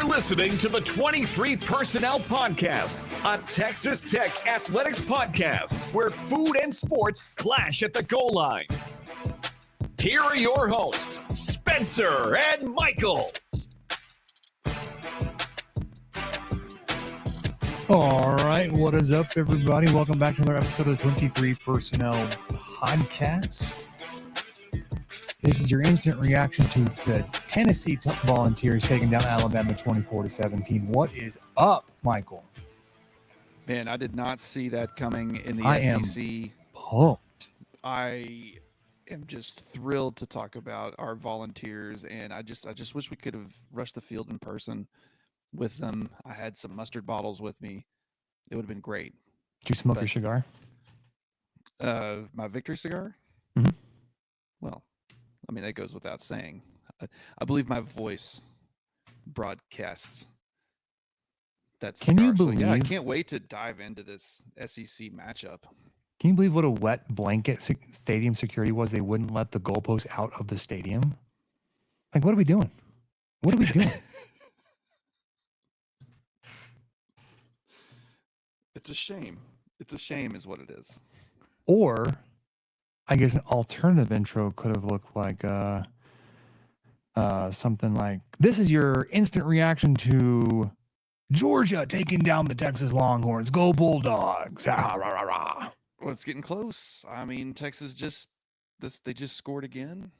listening to the 23 Personnel Podcast, a Texas Tech athletics podcast where food and sports clash at the goal line. Here are your hosts, Spencer and Michael. All right, what is up, everybody? Welcome back to another episode of the 23 Personnel Podcast. This is your instant reaction to the Tennessee Volunteers taking down Alabama 24-17. What is up, Michael? Man, I did not see that coming in the SEC. Am pumped. I am just thrilled to talk about our Volunteers, and I just wish we could have rushed the field in person with them. I had some mustard bottles with me. It would have been great. Did you smoke your cigar? My victory cigar? Mm-hmm. Well, I mean, that goes without saying. I believe my voice broadcasts that cigar. Can you believe? So, yeah, I can't wait to dive into this SEC matchup. Can you believe what a wet blanket stadium security was? They wouldn't let the goalpost out of the stadium. Like, what are we doing? What are we doing? It's a shame. It's a shame is what it is. Or, I guess an alternative intro could have looked like something like, this is your instant reaction to Georgia taking down the Texas Longhorns. Go Bulldogs. Ah, rah, rah, rah. Well, it's getting close. I mean, Texas they just scored again.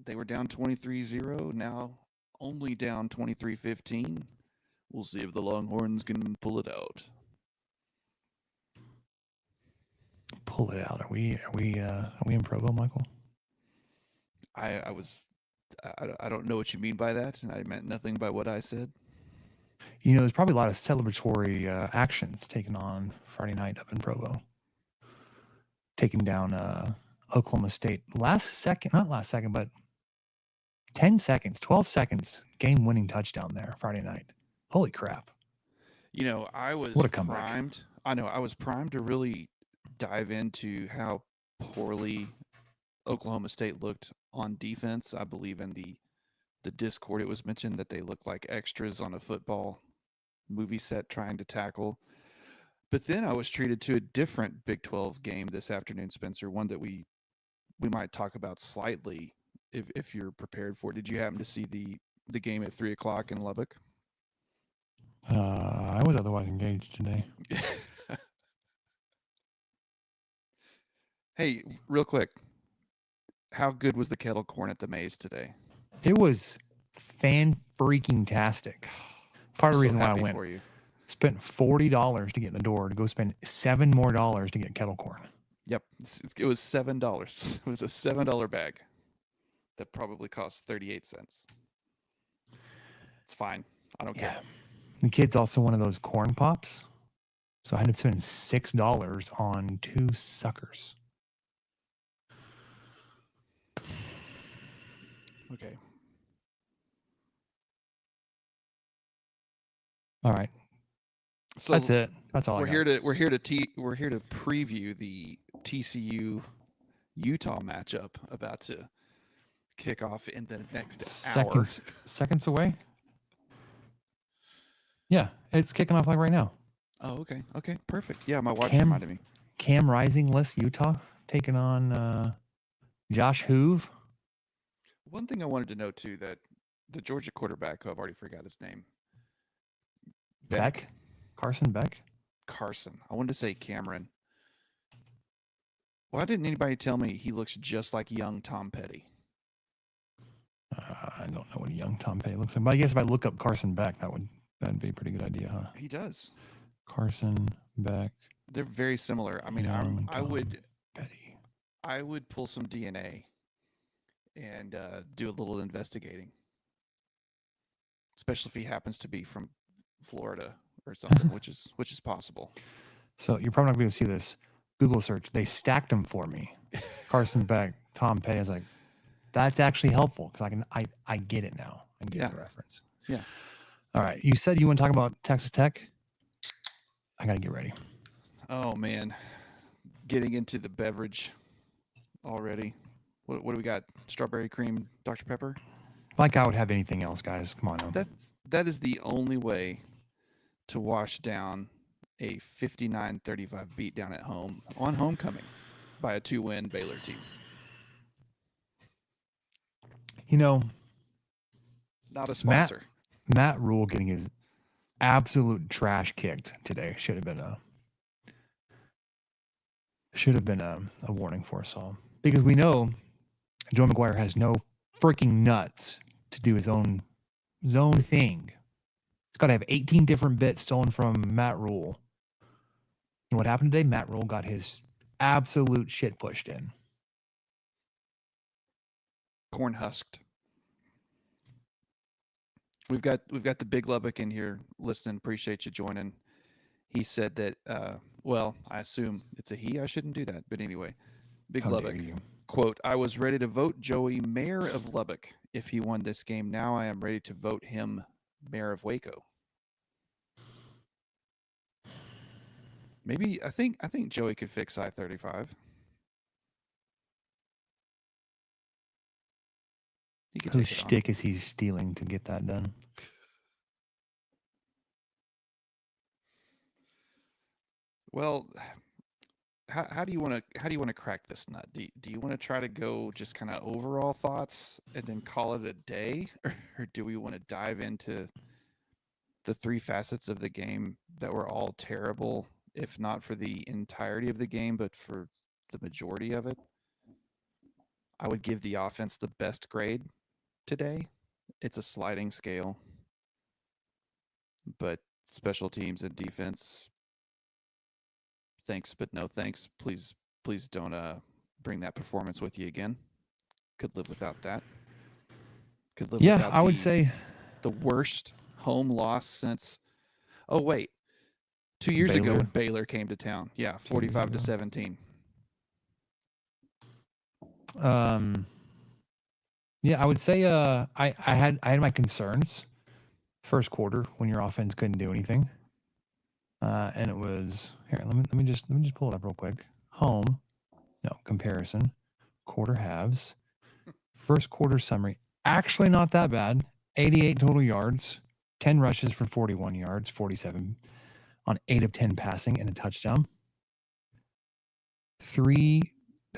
They were down 23-0, now only down 23-15. We'll see if the Longhorns can pull it out. Pull it out. Are we in Provo, Michael? I don't know what you mean by that, and I meant nothing by what I said. You know, there's probably a lot of celebratory actions taken on Friday night up in Provo. Taking down Oklahoma State. Not last second, but 10 seconds, 12 seconds, game-winning touchdown there Friday night. Holy crap. You know, I was what a comeback. primed. I know, I was primed to really dive into how poorly Oklahoma State looked on defense. I believe in the Discord it was mentioned that they looked like extras on a football movie set trying to tackle. But then I was treated to a different Big 12 game this afternoon, Spencer, one that we might talk about slightly if you're prepared for it. Did you happen to see the game at 3:00 in Lubbock? I was otherwise engaged today. Hey, real quick, how good was the kettle corn at the Maze today? It was fan-freaking-tastic. Part of the reason why I went. For you. Spent $40 to get in the door to go spend $7 more to get kettle corn. Yep, it was $7. It was a $7 bag that probably cost 38 cents. It's fine. I don't care. The kids also wanted those corn pops, so I had to spend $6 on 2 suckers. Okay. All right. So that's it. That's all. We're here to preview the TCU Utah matchup about to kick off in the next hour. Seconds away. Yeah, it's kicking off like right now. Oh, okay. Okay, perfect. Yeah, my watch reminded me. Cam Rising-less Utah taking on Josh Hoove. One thing I wanted to note too, that the Georgia quarterback, who I've already forgot his name, Beck. Carson Beck. Carson. I wanted to say Cameron. Why didn't anybody tell me he looks just like young Tom Petty? I don't know what a young Tom Petty looks like, but I guess if I look up Carson Beck, that'd be a pretty good idea, huh? He does. Carson Beck. They're very similar. I mean, Petty. I would pull some DNA and do a little investigating, especially if he happens to be from Florida or something, which is possible. So you're probably not going to see this Google search. They stacked them for me. Carson Beck, Tom Petty. I was like, that's actually helpful because I get it now and get the reference. Yeah. All right. You said you want to talk about Texas Tech. I got to get ready. Oh man, getting into the beverage already. What do we got? Strawberry cream, Dr. Pepper? Like I would have anything else, guys. Come on. that is the only way to wash down a 59-35 beatdown at home on homecoming by a 2-win Baylor team. You know, Not a sponsor. Matt Rule getting his absolute trash kicked today should have been a warning for us all, because we know Joe McGuire has no freaking nuts to do his own thing. He's got to have 18 different bits stolen from Matt Rule. And what happened today? Matt Rule got his absolute shit pushed in. Corn husked. We've got the Big Lubbock in here listening. Appreciate you joining. He said that well, I assume it's a he. I shouldn't do that. But anyway, Big Lubbock, quote, I was ready to vote Joey mayor of Lubbock if he won this game. Now I am ready to vote him mayor of Waco. Maybe I think Joey could fix I-35. Whose shtick is he stealing to get that done? Well, how do you want to crack this nut? Do you want to try to go just kind of overall thoughts and then call it a day, or do we want to dive into the three facets of the game that were all terrible, if not for the entirety of the game, but for the majority of it? I would give the offense the best grade today. It's a sliding scale, but special teams and defense, thanks but no thanks. Please don't bring that performance with you again. Could live without that. Could live without I would say the worst home loss since 2 years ago when Baylor came to town. Yeah, 45-17. Yeah, I would say I had my concerns first quarter when your offense couldn't do anything. And it was here, let me just pull it up real quick. Home, no, comparison, quarter halves, first quarter summary. Actually not that bad. 88 total yards, 10 rushes for 41 yards, 47 on 8 of 10 passing and a touchdown. 3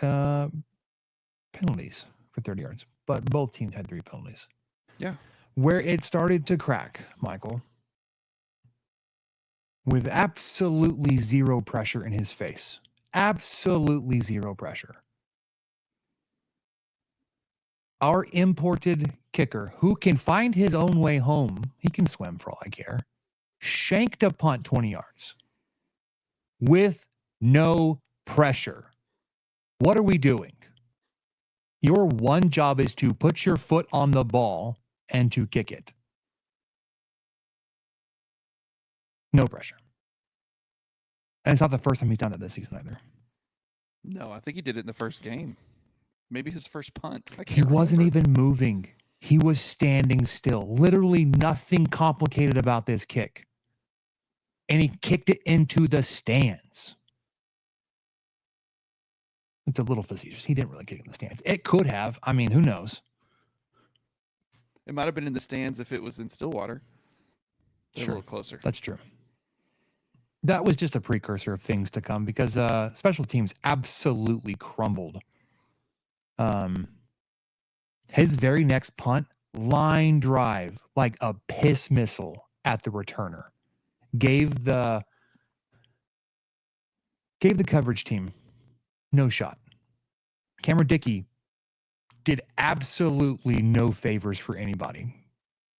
penalties for 30 yards, but both teams had 3 penalties. Yeah. Where it started to crack, Michael, with absolutely zero pressure in his face. Absolutely zero pressure. Our imported kicker, who can find his own way home, he can swim for all I care, shanked a punt 20 yards with no pressure. What are we doing? Your one job is to put your foot on the ball and to kick it. No pressure. And it's not the first time he's done that this season either. No, I think he did it in the first game. Maybe his first punt. He wasn't even moving. He was standing still. Literally nothing complicated about this kick. And he kicked it into the stands. It's a little facetious. He didn't really kick it in the stands. It could have. I mean, who knows? It might have been in the stands if it was in Stillwater. They're Sure. a little closer. That's true. That was just a precursor of things to come because special teams absolutely crumbled. His very next punt, line drive, like a piss missile at the returner, gave the coverage team no shot. Cameron Dickey did absolutely no favors for anybody.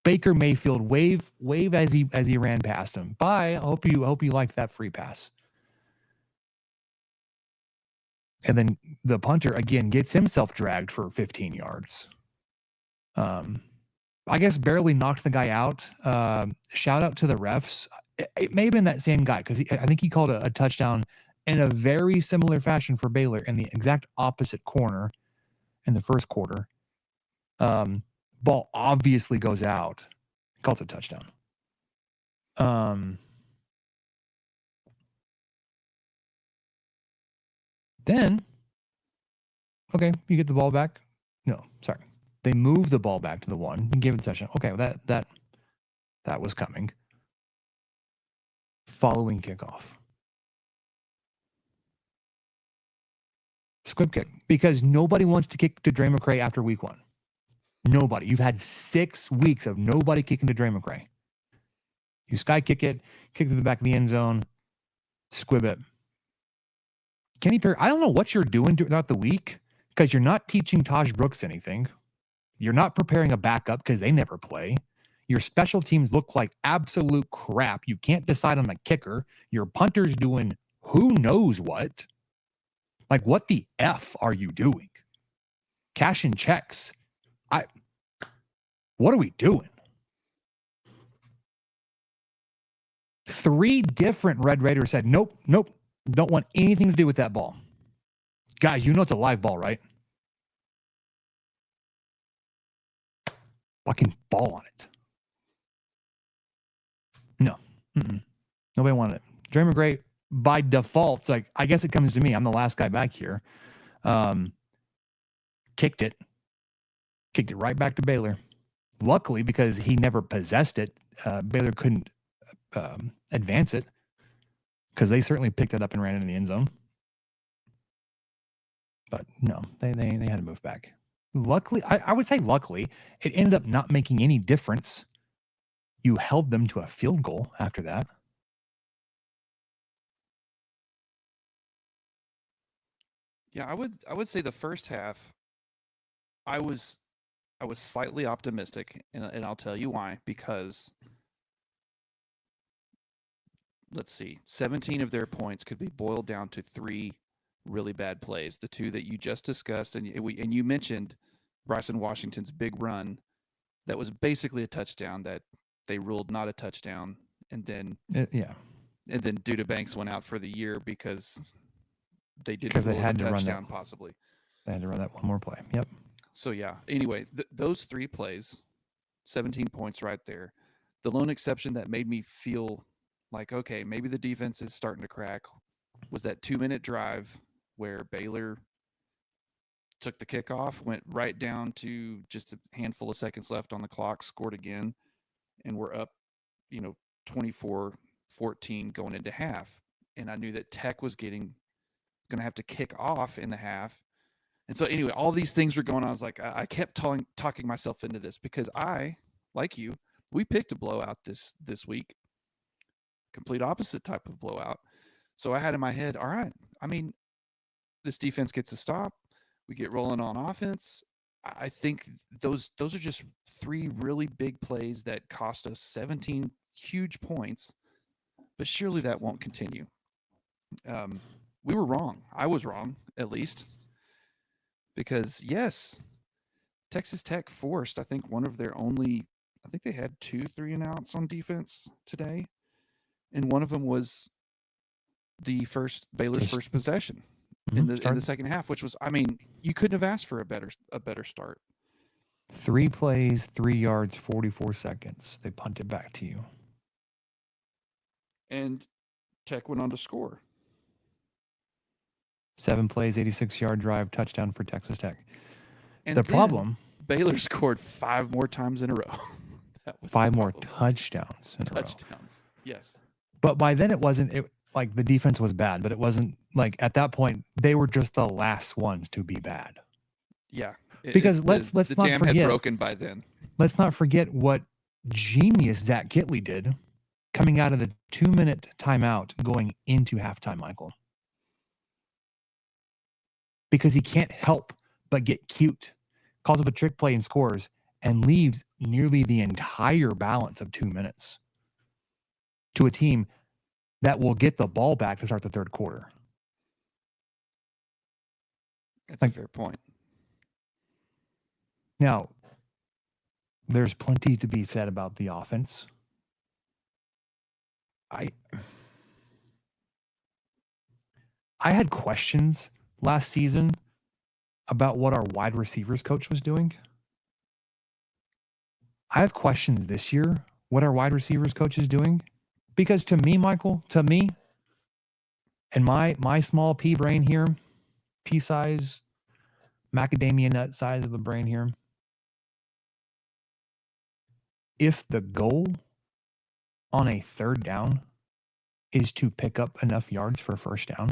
Baker Mayfield wave as he ran past him. Bye. I hope you liked that free pass. And then the punter again gets himself dragged for 15 yards. I guess barely knocked the guy out. Shout out to the refs. It may have been that same guy because I think he called a touchdown in a very similar fashion for Baylor in the exact opposite corner in the first quarter. Ball obviously goes out. Calls a touchdown. Then, okay, you get the ball back. No, sorry. They move the ball back to the 1 and give it a touchdown. Okay, that that was coming following kickoff. Squib kick, because nobody wants to kick to Dre McRae after week 1. Nobody. You've had 6 weeks of nobody kicking to Dre McRae. You sky kick it, kick to the back of the end zone, squib it. Kenny Perry, I don't know what you're doing throughout the week, because you're not teaching Taj Brooks anything. You're not preparing a backup because they never play. Your special teams look like absolute crap. You can't decide on a kicker. Your punter's doing who knows what. Like, what the F are you doing? Cashing checks. What are we doing? 3 different Red Raiders said, nope, don't want anything to do with that ball. Guys, you know it's a live ball, right? Fucking fall on it. No. Nobody wanted it. Dre McRae, by default, it's like, I guess it comes to me. I'm the last guy back here. Kicked it right back to Baylor. Luckily, because he never possessed it, Baylor couldn't advance it, because they certainly picked it up and ran it in the end zone. But no, they had to move back. Luckily, I would say luckily, it ended up not making any difference. You held them to a field goal after that. Yeah, I would say the first half, I was slightly optimistic, and I'll tell you why. Because let's see, 17 of their points could be boiled down to 3 really bad plays. The 2 that you just discussed, and you mentioned Bryson Washington's big run that was basically a touchdown that they ruled not a touchdown, and then and then Duda Banks went out for the year because they didn't rule a touchdown possibly. They had to run that one more play. Yep. So yeah. Anyway, those 3 plays, 17 points right there. The lone exception that made me feel like, okay, maybe the defense is starting to crack, was that 2-minute drive where Baylor took the kickoff, went right down to just a handful of seconds left on the clock, scored again, and we're up, 24-14 going into half. And I knew that Tech was going to have to kick off in the half. And so anyway, all these things were going on. I was like, I kept talking myself into this, because I, like you, we picked a blowout this week. Complete opposite type of blowout. So I had in my head, all right, I mean, this defense gets a stop. We get rolling on offense. I think those are just 3 really big plays that cost us 17 huge points, but surely that won't continue. We were wrong. I was wrong, at least, because yes, Texas Tech forced, I think, one of their only, I think they had 2 3-and-outs on defense today, and one of them was Baylor's first possession in the second half, which was, I mean, you couldn't have asked for a better start. 3 plays, 3 yards, 44 seconds. They punt it back to you. And Tech went on to score. 7 plays, 86-yard drive, touchdown for Texas Tech. And the problem, Baylor scored 5 more times in a row. That was 5 more touchdowns in a row. Yes. But by then it wasn't like the defense was bad, but it wasn't like, at that point they were just the last ones to be bad. Yeah. Because let's the not dam forget, had broken by then. Let's not forget what genius Zach Kitley did coming out of the 2-minute timeout going into halftime, Michael. Because he can't help but get cute, calls up a trick play and scores, and leaves nearly the entire balance of 2 minutes to a team that will get the ball back to start the third quarter. That's a fair point. Now, there's plenty to be said about the offense. I had questions last season about what our wide receivers coach was doing. I have questions this year what our wide receivers coach is doing, because to me, Michael, and my small pea brain here, pea size, macadamia nut size of a brain here, if the goal on a third down is to pick up enough yards for first down,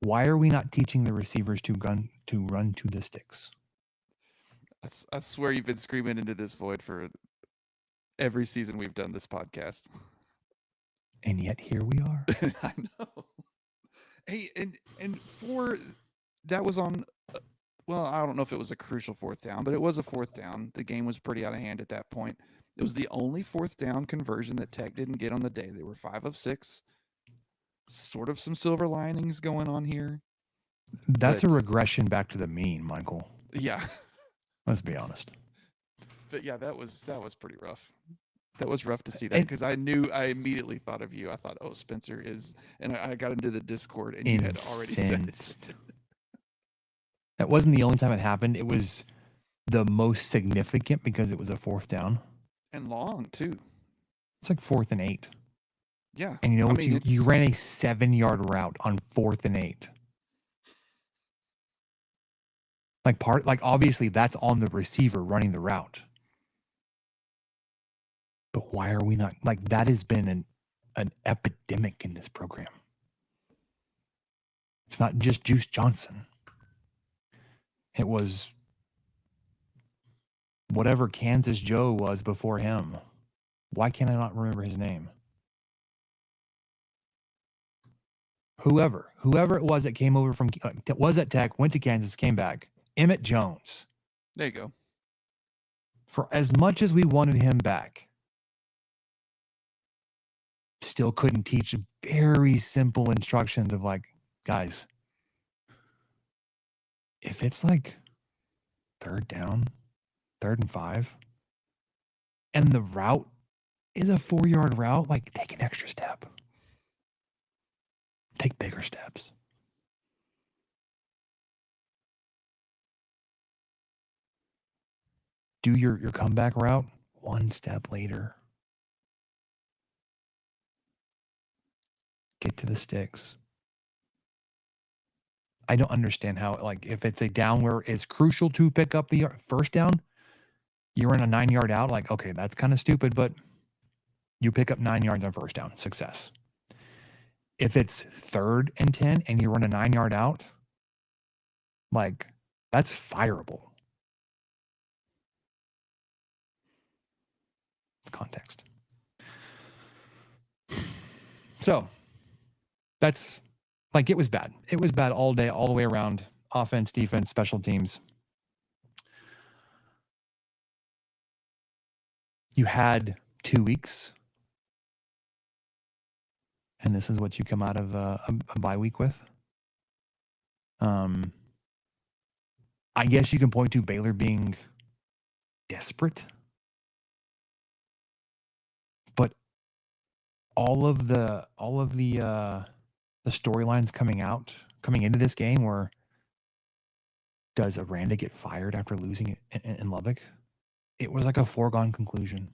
why are we not teaching the receivers to run to the sticks? I swear you've been screaming into this void for every season we've done this podcast. And yet here we are. I know. Hey, and for that was on. Well, I don't know if it was a crucial fourth down, but it was a fourth down. The game was pretty out of hand at that point. It was the only fourth down conversion that Tech didn't get on the day. They were 5 of 6. Sort of some silver linings going on here. That's a But- regression back to the mean, Michael. Yeah. Let's be honest. But yeah, that was pretty rough. That was rough to see that because I immediately thought of you. I thought, oh, Spencer is, and I got into the Discord and you had already said it. That wasn't the only time it happened. It was the most significant because it was a fourth down. And long too. It's like 4th and 8. Yeah. And you know what? You ran a 7-yard route on 4th and 8. Like obviously that's on the receiver running the route. But why are we not, like, that has been an epidemic in this program. It's not just Juice Johnson. It was whatever Kansas Joe was before him. Why can't I not remember his name? Whoever it was that came over from, was at Tech, went to Kansas, came back. Emmett Jones. There you go. For as much as we wanted him back, still couldn't teach very simple instructions of like, guys, if it's like 3rd down, 3rd and 5, and the route is a 4-yard route, like take an extra step. Take bigger steps. Do your comeback route 1 step later. Get to the sticks. I don't understand how, like, if it's a down where it's crucial to pick up the first down, you're in a 9-yard out, like, okay, that's kind of stupid, but you pick up 9 yards on first down, success. If it's 3rd and 10 and you run a 9-yard out, like, that's fireable. It's context. So that's, like, it was bad. It was bad all day, all the way around. Offense, defense, special teams. You had 2 weeks, and this is what you come out of a bye week with. I guess you can point to Baylor being desperate, but all of the storylines coming into this game were, does Aranda get fired after losing it in Lubbock? It was like a foregone conclusion.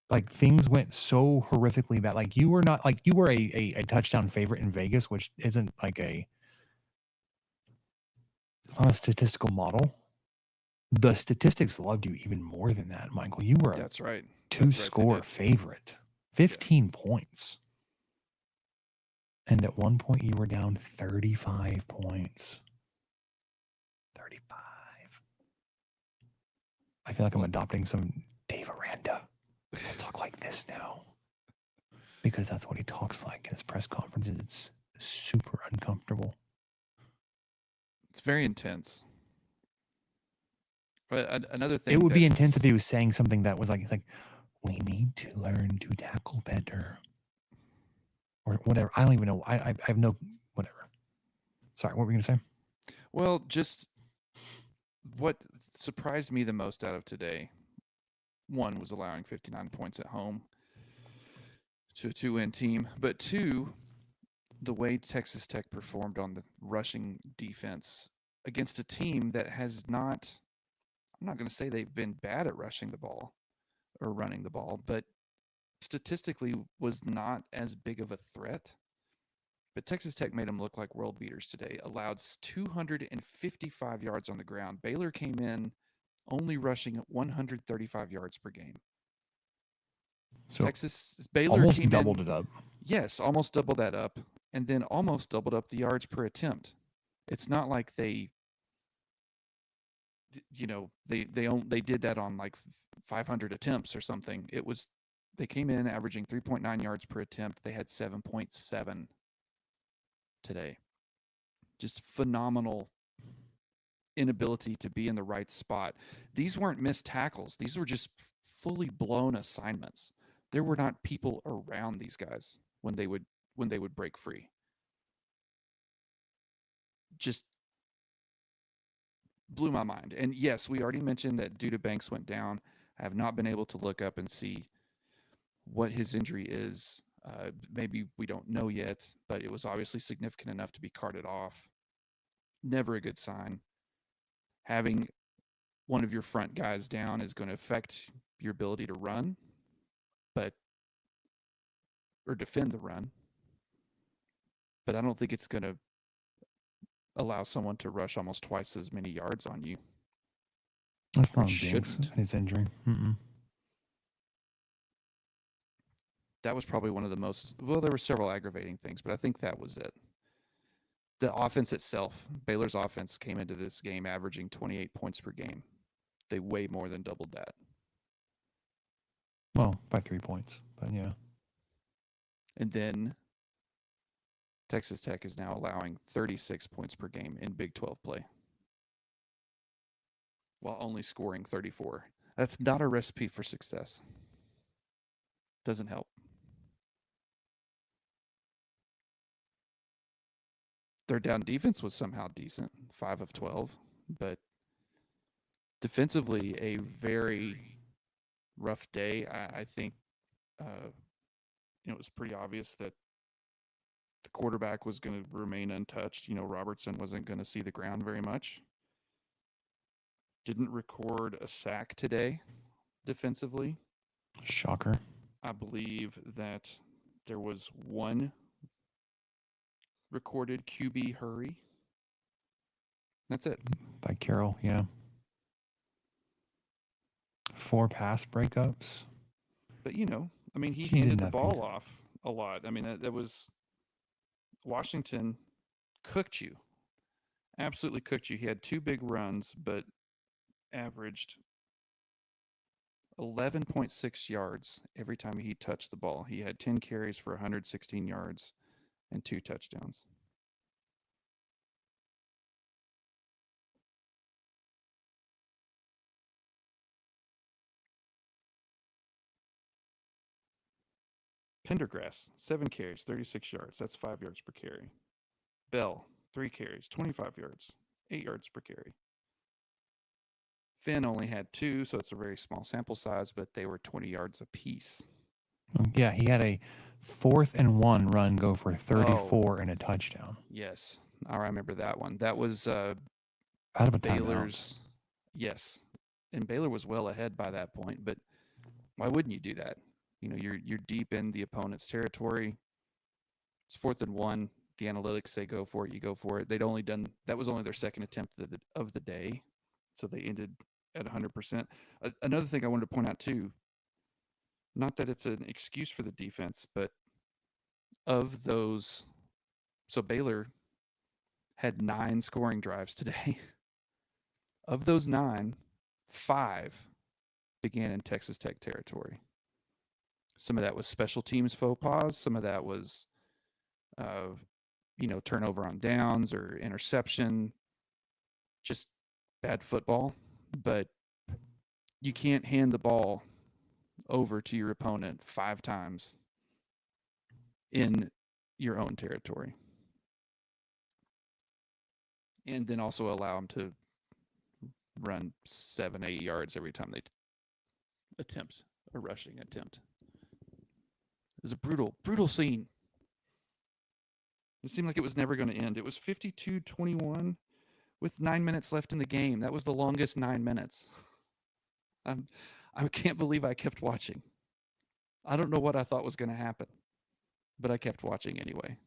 Like, things went so horrifically that, like, you were not, like, you were a touchdown favorite in Vegas, which isn't like it's not a statistical model. The statistics loved you even more than that, Michael. You were That's right. 2-score favorite, 15 points. And at one point you were down 35 points. 35. I feel like I'm adopting some Dave Aranda. I'll talk like this now. Because that's what he talks like in his press conferences. It's super uncomfortable. It's very intense. But another thing, it would be intense if he was saying something that was like, we need to learn to tackle better. Or whatever. I don't even know. I have no, whatever. Sorry, what were we going to say? Well, just what surprised me the most out of today, one was allowing 59 points at home to a 2-win team, but 2, the way Texas Tech performed on the rushing defense against a team that has not, I'm not going to say they've been bad at rushing the ball or running the ball, but statistically was not as big of a threat. But Texas Tech made them look like world beaters today, allowed 255 yards on the ground. Baylor came in only rushing at 135 yards per game. So Baylor almost came doubled in, it up. yes, almost doubled that up, and then almost doubled up the yards per attempt. It's not like they did that on like 500 attempts or something. They came in averaging 3.9 yards per attempt. They had 7.7 today. Just phenomenal inability to be in the right spot. These weren't missed tackles. These were just fully blown assignments. There were not people around these guys when they would break free. Just blew my mind. And yes, we already mentioned that Duda Banks went down. I have not been able to look up and see what his injury is. Maybe we don't know yet, but it was obviously significant enough to be carted off. Never a good sign. Having one of your front guys down is going to affect your ability to run, or defend the run. But I don't think it's going to allow someone to rush almost twice as many yards on you. That's not Banks, his injury. That was probably one of the most, well, there were several aggravating things, but I think that was it. The offense itself, Baylor's offense came into this game averaging 28 points per game. They way more than doubled that. Well, by 3 points, but yeah. And then Texas Tech is now allowing 36 points per game in Big 12 play, while only scoring 34. That's not a recipe for success. Doesn't help. Their down defense was somehow decent, 5 of 12, but defensively, a very rough day. I think it was pretty obvious that the quarterback was going to remain untouched. Robertson wasn't going to see the ground very much. Didn't record a sack today defensively. Shocker. I believe that there was one recorded QB hurry. That's it. By Carroll, yeah. 4 pass breakups. But, he handed the ball off a lot. That was Washington cooked you. Absolutely cooked you. He had 2 big runs, but averaged 11.6 yards every time he touched the ball. He had 10 carries for 116 yards and 2 touchdowns. Pendergrass, 7 carries, 36 yards. That's 5 yards per carry. Bell, 3 carries, 25 yards, 8 yards per carry. Finn only had 2, so it's a very small sample size, but they were 20 yards apiece. Yeah, he had a 4th and 1 run go for 34 and a touchdown. Yes, I remember that one. That was out of a Baylor's. timeout. Yes, and Baylor was well ahead by that point. But why wouldn't you do that? You're deep in the opponent's territory. It's 4th and 1. The analytics say go for it. You go for it. That was only their second attempt of the day, so they ended at 100%. Another thing I wanted to point out too, not that it's an excuse for the defense, but of those, so Baylor had 9 scoring drives today. Of those 9, 5 began in Texas Tech territory. Some of that was special teams faux pas. Some of that was, turnover on downs or interception, just bad football. But you can't hand the ball over to your opponent 5 times in your own territory. And then also allow them to run 7-8 yards every time they attempt a rushing attempt. It was a brutal scene. It seemed like it was never going to end. It was 52-21 with 9 minutes left in the game. That was the longest 9 minutes. I can't believe I kept watching. I don't know what I thought was going to happen, but I kept watching anyway.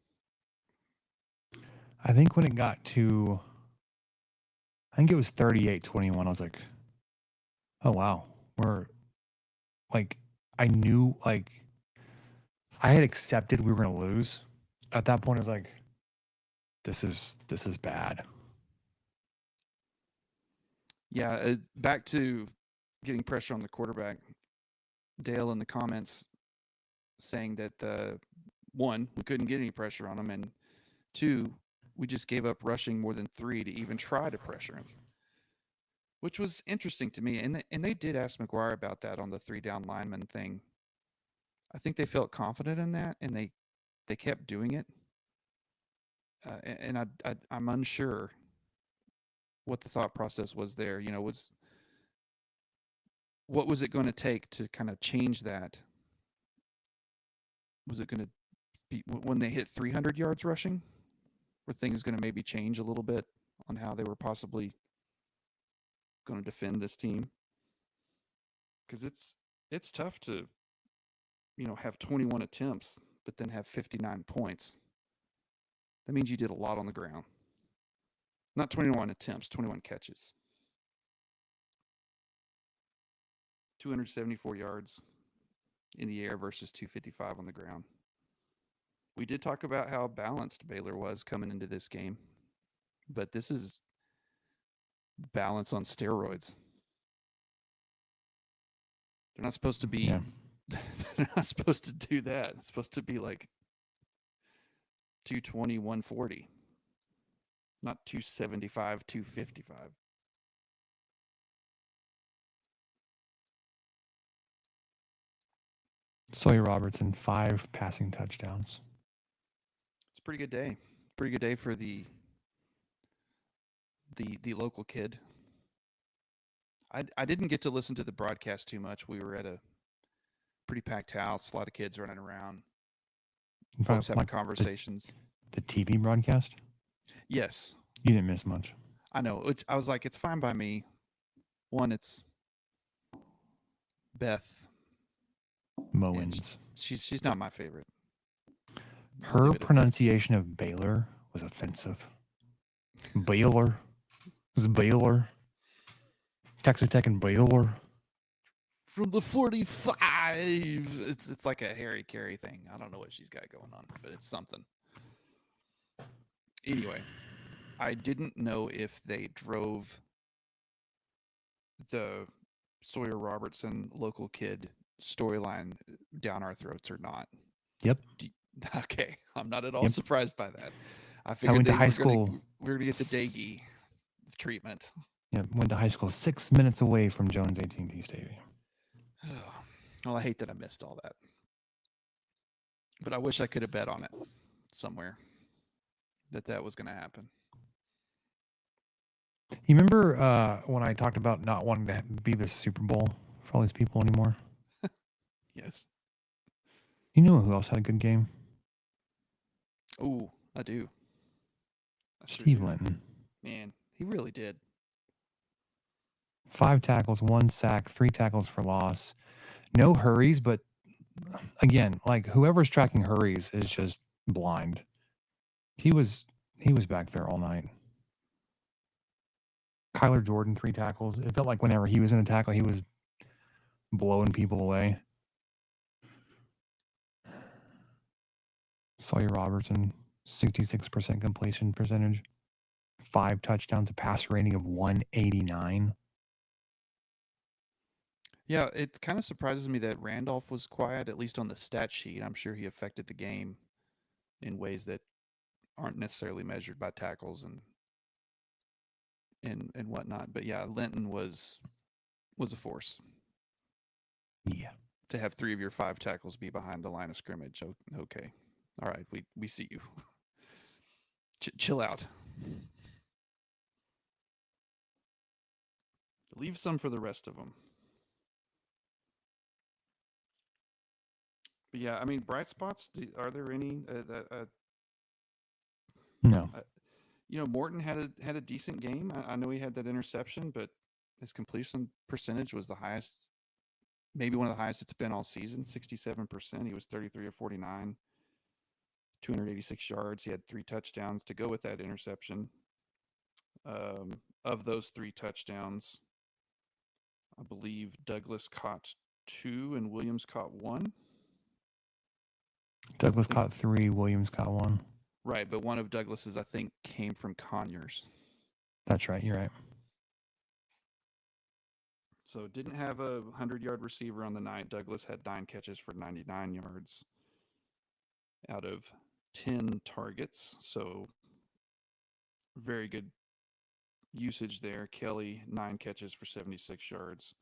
I think when it got to, I think it was 38-21, I was like, oh, wow. We're like, I knew, like, I had accepted we were going to lose. At that point, I was like, this is bad. Yeah, back to getting pressure on the quarterback. Dale in the comments saying that one, we couldn't get any pressure on him, and two, we just gave up rushing more than 3 to even try to pressure him, which was interesting to me. And they did ask McGuire about that on the 3-down lineman thing. I think they felt confident in that, and they kept doing it. And I'm unsure what the thought process was there. What was it going to take to kind of change that? Was it going to be when they hit 300 yards rushing? Were things going to maybe change a little bit on how they were possibly going to defend this team? Because it's tough to have 21 attempts but then have 59 points. That means you did a lot on the ground. Not 21 attempts, 21 catches. 274 yards in the air versus 255 on the ground. We did talk about how balanced Baylor was coming into this game, but this is balance on steroids. They're not supposed to be. Yeah. They're not supposed to do that. It's supposed to be like 220, 140, not 275, 255. Sawyer Robertson, 5 passing touchdowns. It's a pretty good day. Pretty good day for the local kid. I didn't get to listen to the broadcast too much. We were at a pretty packed house, a lot of kids running around, folks having conversations. The TV broadcast? Yes. You didn't miss much. I know. I was like, it's fine by me. One, it's Beth Mowens. She's not my favorite. Her pronunciation of Baylor was offensive. Baylor. It was Baylor. Texas Tech and Baylor. From the 45. It's like a Harry Carey thing. I don't know what she's got going on, but it's something. Anyway, I didn't know if they drove the Sawyer Robertson local kid storyline down our throats or not. Yep. Okay, I'm not at all surprised by that. I went figured to high school. We're going to get the Daggy treatment. Yeah, went to high school 6 minutes away from Jones AT&T Stadium. Well, I hate that I missed all that. But I wish I could have bet on it somewhere that was going to happen. You remember when I talked about not wanting to be the Super Bowl for all these people anymore? Yes. You know who else had a good game? Oh, I do. Steve Linton. Man, he really did. 5 tackles, 1 sack, 3 tackles for loss. No hurries, but again, like whoever's tracking hurries is just blind. He was back there all night. Kyler Jordan, 3 tackles. It felt like whenever he was in a tackle, he was blowing people away. Sawyer Robertson, 66% completion percentage. 5 touchdowns, a passer rating of 189. Yeah, it kind of surprises me that Randolph was quiet, at least on the stat sheet. I'm sure he affected the game in ways that aren't necessarily measured by tackles and whatnot. But yeah, Linton was a force. Yeah. To have 3 of your 5 tackles be behind the line of scrimmage. Okay. All right, we see you. Chill out. Leave some for the rest of them. But yeah, I mean, bright spots. Are there any? No. Morton had a decent game. I know he had that interception, but his completion percentage was the highest, maybe one of the highest it's been all season. 67%. He was 33 of 49, 286 yards. He had 3 touchdowns to go with that interception. Of those 3 touchdowns, I believe Douglas caught 2 and Williams caught 1. Douglas caught 3, Williams caught 1. Right, but one of Douglas's, I think, came from Conyers. That's right. You're right. So didn't have a 100-yard receiver on the night. Douglas had 9 catches for 99 yards out of 10 targets. So very good usage there. Kelly, 9 catches for 76 yards.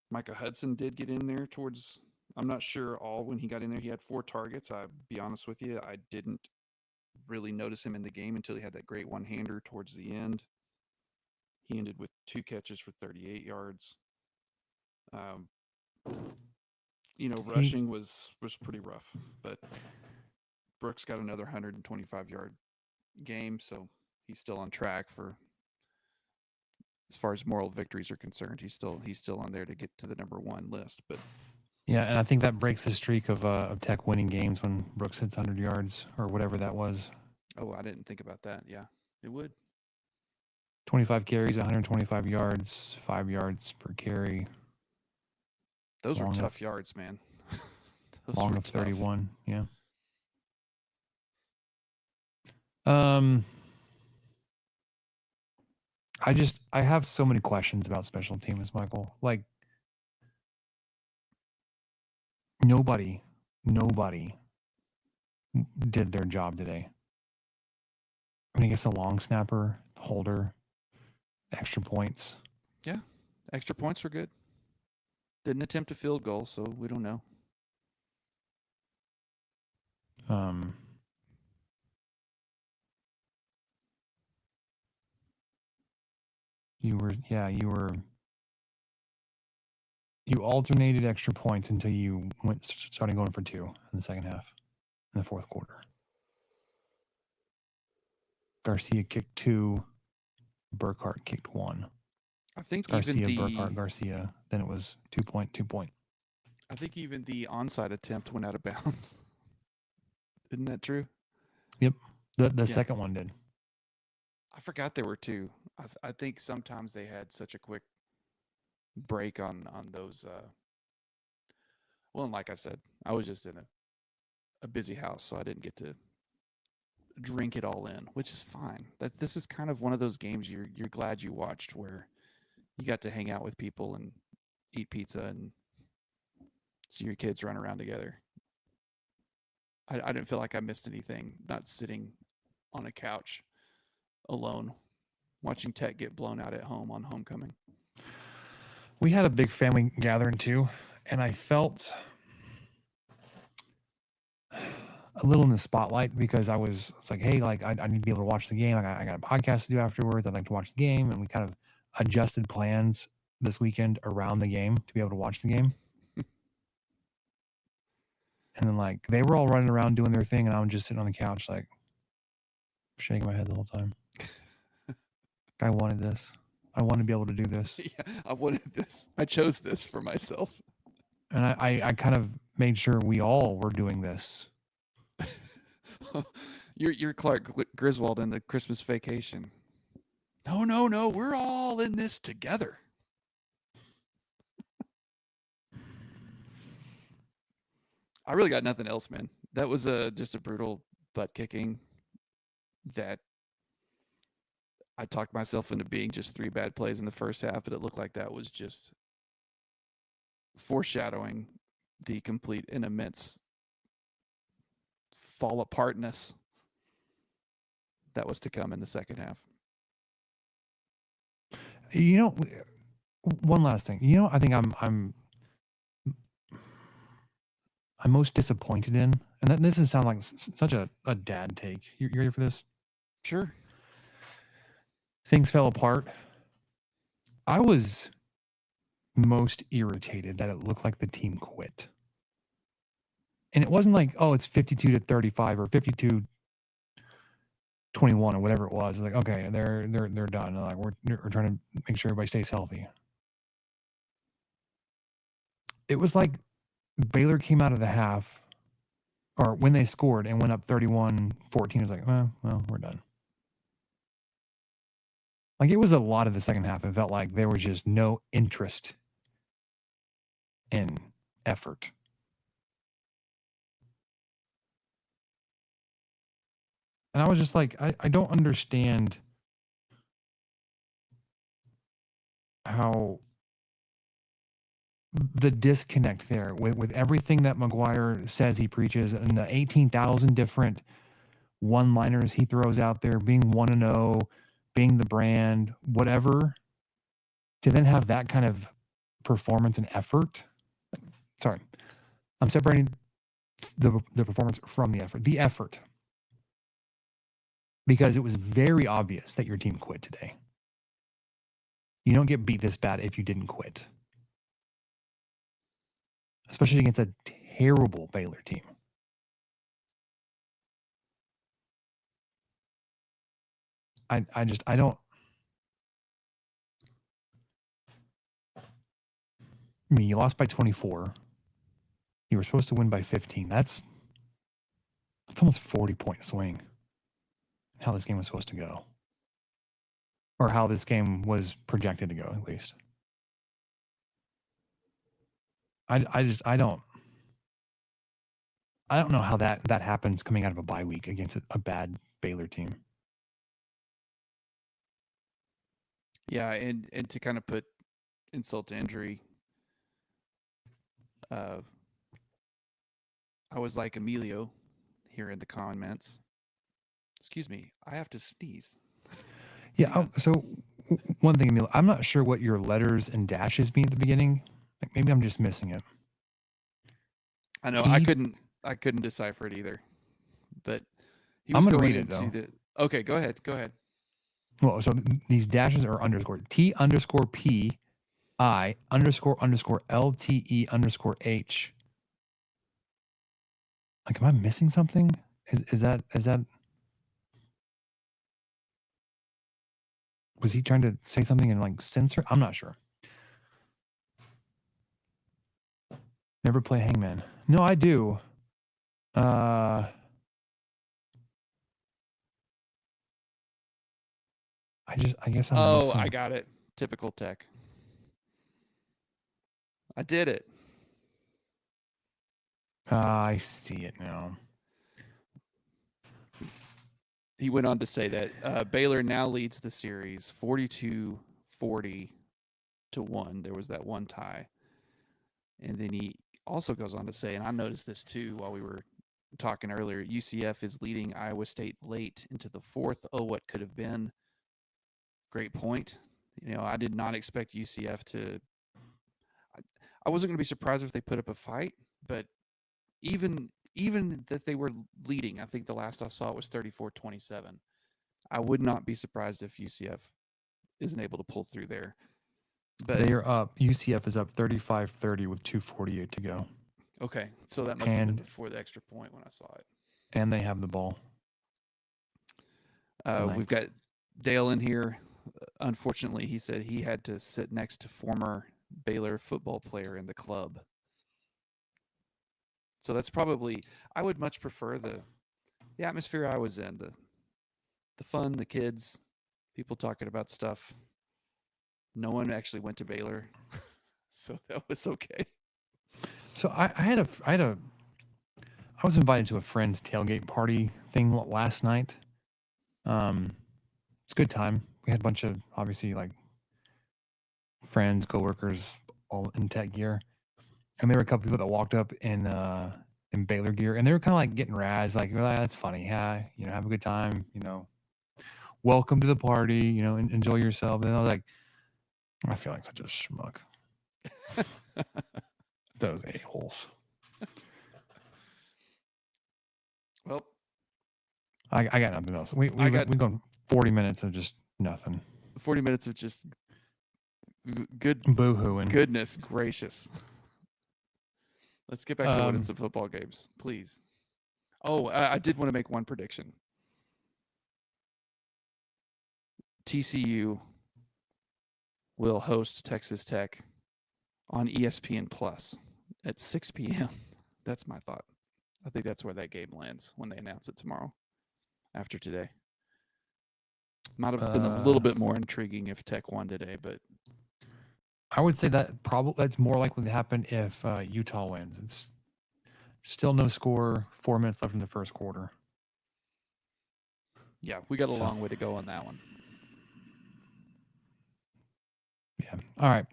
Micah Hudson did get in there towards, I'm not sure all when he got in there. He had 4 targets. I'll be honest with you, I didn't really notice him in the game until he had that great one-hander towards the end. He ended with 2 catches for 38 yards. Rushing was pretty rough, but Brooks got another 125-yard game, so he's still on track for, as far as moral victories are concerned. He's still on there to get to the number 1 list. But yeah, and I think that breaks the streak of Tech winning games when Brooks hits 100 yards or whatever that was. Oh, I didn't think about that. Yeah, it would. 25 carries, 125 yards, 5 yards per carry. Those were tough yards, man. Long of 31, yeah. I have so many questions about special teams, Michael. Like, nobody did their job today. I mean, I guess a long snapper, holder, extra points. Yeah, extra points were good. Didn't attempt a field goal, so we don't know. You alternated extra points until you started going for 2 in the second half, in the fourth quarter. Garcia kicked 2, Burkhart kicked 1. I think Garcia, Burkhart, Garcia. Then it was 2 point. I think even the onside attempt went out of bounds. Isn't that true? Yep. The second one did. I forgot there were 2. I think sometimes they had such a quick break on those. Well, and like I said, I was just in a busy house, so I didn't get to drink it all in, which is fine. This is kind of one of those games you're glad you watched, where you got to hang out with people and eat pizza and see your kids run around together. I didn't feel like I missed anything, not sitting on a couch alone watching Tech get blown out at home on homecoming. We had a big family gathering too, and I felt a little in the spotlight because it's like, hey, like I need to be able to watch the game. I got a podcast to do afterwards. I'd like to watch the game, and we kind of adjusted plans this weekend around the game to be able to watch the game. And then, like, they were all running around doing their thing, and I'm just sitting on the couch, like, shaking my head the whole time. I wanted this. I wanted to be able to do this. Yeah, I wanted this. I chose this for myself. And I kind of made sure we all were doing this. You're Clark Griswold in the Christmas Vacation. No, we're all in this together. I really got nothing else, man. That was just a brutal butt kicking that I talked myself into being just 3 bad plays in the first half, but it looked like that was just foreshadowing the complete and immense fall apartness that was to come in the second half. You know, one last thing. You know, I think I'm most disappointed in, and this doesn't sound like such a dad take. You ready for this? Sure. Things fell apart. I was most irritated that it looked like the team quit. And it wasn't like, oh, it's 52-35 or 52-21 or whatever it was. Like, okay, they're done. Like, we're trying to make sure everybody stays healthy. It was like Baylor came out of the half or when they scored and went up 31-14, it was like, well, we're done. Like, it was a lot of the second half. It felt like there was just no interest in effort. And I was just like, I don't understand how the disconnect there with everything that McGuire says he preaches and the 18,000 different one-liners he throws out there, being 1-0, being the brand, whatever, to then have that kind of performance and effort. Sorry, I'm separating the performance from the effort. The effort. Because it was very obvious that your team quit today. You don't get beat this bad if you didn't quit. Especially against a terrible Baylor team. I don't. I mean, you lost by 24. You were supposed to win by 15. That's almost 40-point swing. How this game was supposed to go. Or how this game was projected to go, at least. I don't know how that happens coming out of a bye week against a bad Baylor team. Yeah, and to kind of put insult to injury, I was like Emilio here in the comments. Excuse me, I have to sneeze. Yeah. So one thing, Emilio, I'm not sure what your letters and dashes mean at the beginning. Like, maybe I'm just missing it. I know I couldn't decipher it either, but he was I'm gonna going read it, into though. the. Okay, go ahead. Well, so these dashes are underscore T_P I__ LTE_H. Like, am I missing something? Is that was he trying to say something in like censor? I'm not sure. Never play Hangman. No, I do. I guess I'm missing. I got it. Typical tech. I did it. I see it now. He went on to say that Baylor now leads the series 42-40 to 1. There was that one tie. And then he also goes on to say, and I noticed this too while we were talking earlier, UCF is leading Iowa State late into the fourth. Oh, what could have been. Great point. You know, I did not expect UCF to. I wasn't going to be surprised if they put up a fight, but even that they were leading, I think the last I saw it was 34-27. I would not be surprised if UCF isn't able to pull through there. But they are up. UCF is up 35-30 with 2:48 to go. Okay, so that must have been before the extra point when I saw it. And they have the ball. We've got Dale in here. Unfortunately, he said he had to sit next to former Baylor football player in the club. So that's probably, I would much prefer the atmosphere I was in, the fun, the kids, people talking about stuff. No one actually went to Baylor, so that was okay. So I was invited to a friend's tailgate party thing last night. It's a good time. We had a bunch of, obviously, like, friends, coworkers, all in tech gear. And there were a couple people that walked up in Baylor gear, and they were kind of like getting razzed, like, well, that's funny. Yeah, have a good time, welcome to the party, enjoy yourself. And I was like, I feel like such a schmuck. Those a-holes. Well, I got nothing else. We've gone 40 minutes of just nothing. 40 minutes of just good boo-hooing. Goodness gracious. Let's get back to winning some football games, please. Oh, I did want to make one prediction. TCU will host Texas Tech on ESPN Plus at 6 p.m. That's my thought. I think that's where that game lands when they announce it tomorrow after today. Might have been a little bit more intriguing if Tech won today, but I would say that's more likely to happen if Utah wins. It's still no score, 4 minutes left in the first quarter. yeah, we got a long way to go on that one. Yeah. All right.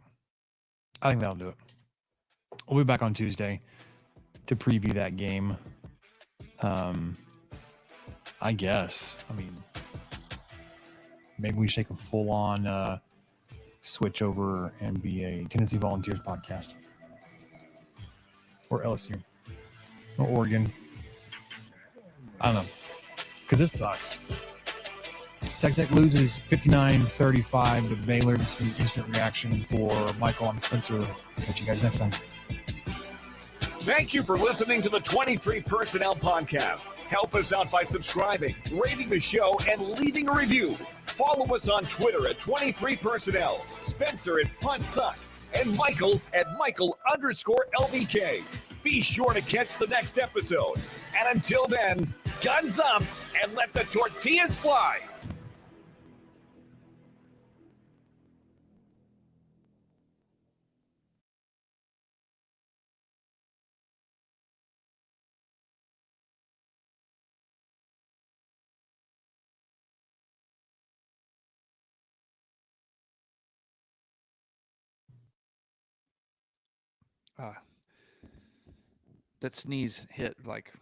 I think that'll do it. We'll be back on Tuesday to preview that game. I guess. I mean, maybe we should take a full-on switch over and be a Tennessee Volunteers podcast. Or LSU. Or Oregon. I don't know. Because this sucks. Texas Tech loses 59-35 to Baylor. Just an instant reaction for Michael and Spencer. Catch you guys next time. Thank you for listening to the 23 Personnel Podcast. Help us out by subscribing, rating the show, and leaving a review. Follow us on Twitter at 23 Personnel, Spencer at Punt Suck, and Michael at Michael_LVK. Be sure to catch the next episode. And until then, guns up and let the tortillas fly. That sneeze hit like